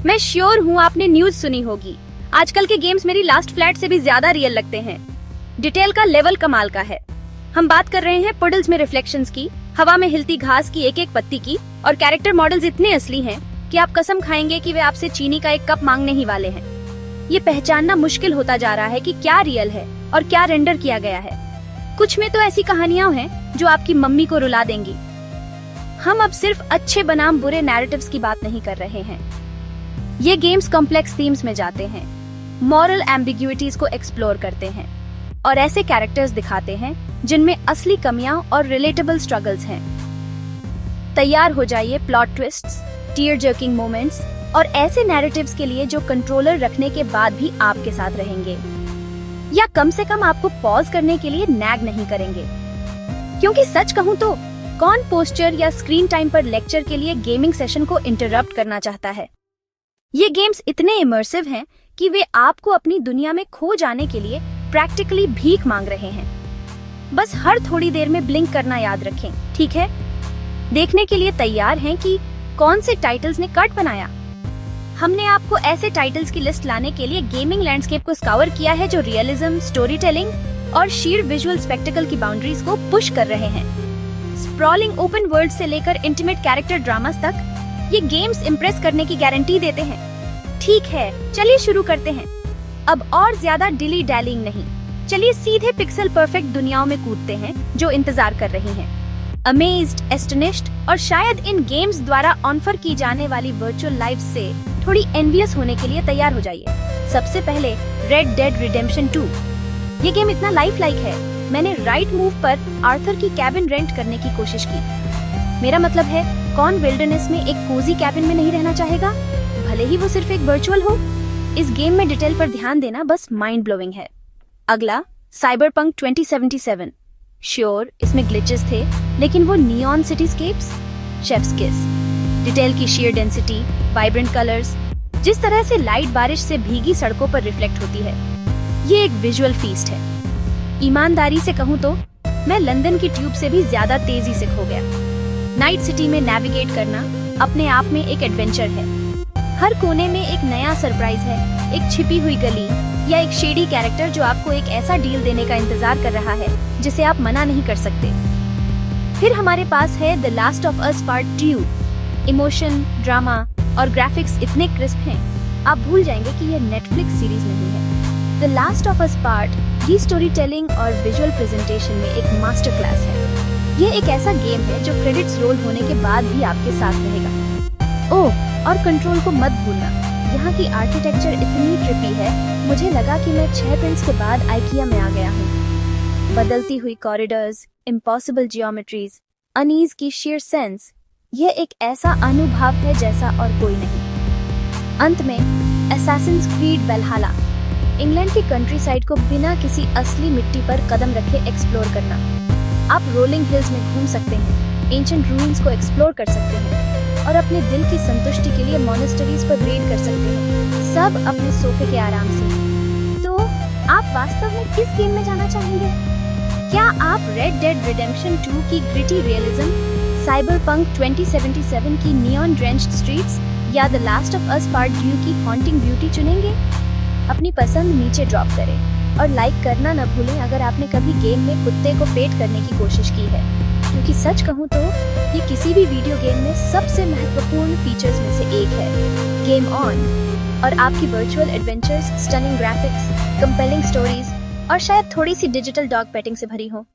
मैं श्योर हूँ आपने न्यूज सुनी होगी। आजकल के गेम्स मेरी लास्ट फ्लैट से भी ज्यादा रियल लगते हैं। डिटेल का लेवल कमाल का है। हम बात कर रहे हैं पुडल्स में रिफ्लेक्शंस की, हवा में हिलती घास की एक एक पत्ती की, और कैरेक्टर मॉडल्स इतने असली हैं कि आप कसम खाएंगे कि वे आपसे चीनी का एक कप मांगने ही वाले हैं। ये पहचानना मुश्किल होता जा रहा है कि क्या रियल है और क्या रेंडर किया गया है। कुछ में तो ऐसी कहानियां हैं जो आपकी मम्मी को रुला देंगी। हम अब सिर्फ अच्छे बनाम बुरे नैरेटिव्स की बात नहीं कर रहे हैं। ये गेम्स कॉम्प्लेक्स थीम्स में जाते हैं, मॉरल एम्बिग्युइटीज को एक्सप्लोर करते हैं और ऐसे कैरेक्टर्स दिखाते हैं जिनमें असली कमियां और रिलेटेबल स्ट्रगल्स हैं। तैयार हो जाइए plot twists, tear jerking moments और ऐसे नैरेटिव्स के लिए जो कंट्रोलर रखने के बाद भी आपके साथ रहेंगे, या कम से कम आपको पॉज करने के लिए नैग नहीं करेंगे। क्योंकि सच कहूं तो कौन पोस्चर या स्क्रीन टाइम पर लेक्चर के लिए गेमिंग सेशन को इंटरप्ट करना चाहता है। ये गेम्स इतने इमर्सिव हैं कि वे आपको अपनी दुनिया में खो जाने के लिए प्रैक्टिकली भीख मांग रहे हैं। बस हर थोड़ी देर में ब्लिंक करना याद रखें, ठीक है? देखने के लिए तैयार हैं कि कौन से टाइटल्स ने कट बनाया? हमने आपको ऐसे टाइटल्स की लिस्ट लाने के लिए गेमिंग लैंडस्केप को स्कावर किया है जो रियलिज्म, स्टोरी टेलिंग और शीर विजुअल स्पेक्टिकल की बाउंड्रीज को पुश कर रहे हैं। स्प्रॉलिंग ओपन वर्ल्ड से लेकर इंटीमेट कैरेक्टर ड्रामास तक, ये गेम्स इम्प्रेस करने की गारंटी देते हैं। ठीक है, चलिए शुरू करते हैं। अब और ज्यादा डिली डैलिंग नहीं, चलिए सीधे पिक्सल परफेक्ट दुनियाओं में कूदते हैं जो इंतजार कर रही हैं। अमेज्ड, एस्टनिश्ड और शायद इन गेम्स द्वारा ऑफर की जाने वाली वर्चुअल लाइफ से थोड़ी एनवियस होने के लिए तैयार हो जाइए। सबसे पहले रेड डेड रिडेम्पशन 2। ये गेम इतना लाइफ लाइक है, मैंने राइट मूव पर आर्थर की कैबिन रेंट करने की कोशिश की। मेरा मतलब है, कौन विल्डरनेस में एक कोजी कैबिन में नहीं रहना चाहेगा, भले ही वो सिर्फ एक वर्चुअल हो। इस गेम में डिटेल पर ध्यान देना बस माइंड ब्लोइंग है। अगला साइबरपंक 2077। श्योर, इसमें ग्लिचेस थे, लेकिन वो नियॉन सिटीस्केप्स, शेफ्स किस, डिटेल की शेयर डेंसिटी, वाइब्रेंट कलर्स, जिस तरह से लाइट बारिश से भीगी सड़कों पर रिफ्लेक्ट होती है, ये एक विजुअल फीस्ट है। ईमानदारी से कहूँ तो मैं लंदन की ट्यूब से भी ज्यादा तेजी से खो गया। नाइट सिटी में नेविगेट करना अपने आप में एक एडवेंचर है। हर कोने में एक नया सरप्राइज है, एक छिपी हुई गली या एक शेडी कैरेक्टर जो आपको एक ऐसा डील देने का इंतजार कर रहा है जिसे आप मना नहीं कर सकते। फिर हमारे पास है the last of us part 2। Emotion, drama और ग्राफिक्स इतने क्रिस्प हैं, आप भूल जाएंगे कि यह नेटफ्लिक्स सीरीज नहीं है। The last of us part की स्टोरी टेलिंग और विजुअल प्रेजेंटेशन में एक मास्टर क्लास है। ये एक ऐसा गेम है जो क्रेडिट्स रोल होने के बाद भी आपके साथ रहेगा। ओह, और कंट्रोल को मत भूलना, यहाँ की आर्किटेक्चर इतनी ट्रिपी है, मुझे लगा कि मैं 6 पिंस के बाद आइकिया में आ गया हूँ। बदलती हुई कॉरिडोर्स, इम्पॉसिबल जियोमेट्रीज, अनीज की शेयर सेंस, यह एक ऐसा अनुभव है जैसा और कोई नहीं। अंत में असैसिन्स क्रीड वैल्हाला, इंग्लैंड की कंट्री साइड को बिना किसी असली मिट्टी पर कदम रखे एक्सप्लोर करना। आप रोलिंग हिल्स में घूम सकते हैं, एंशिएंट रूइंस को एक्सप्लोर कर सकते हैं और अपने दिल की संतुष्टि के लिए मॉनेस्टरीज पर रेड कर सकते हैं, सब अपने सोफे के आराम से। तो आप वास्तव में किस गेम में जाना चाहेंगे? क्या आप रेड डेड रिडेम्पशन 2 की ग्रिटी रियलिज्म, साइबरपंक 2077 की नियॉन ड्रेंच्ड स्ट्रीट्स या the last of us part 2 की हॉन्टिंग ब्यूटी चुनेंगे? अपनी पसंद नीचे ड्रॉप करें और लाइक करना न भूलें अगर आपने कभी गेम में कुत्ते को पेट करने की कोशिश की है, क्योंकि सच कहूँ तो ये किसी भी वीडियो गेम में सबसे महत्वपूर्ण फीचर्स में से एक है। गेम ऑन और आपकी virtual adventures stunning graphics, compelling stories और शायद थोड़ी सी डिजिटल डॉग पेटिंग से भरी हो।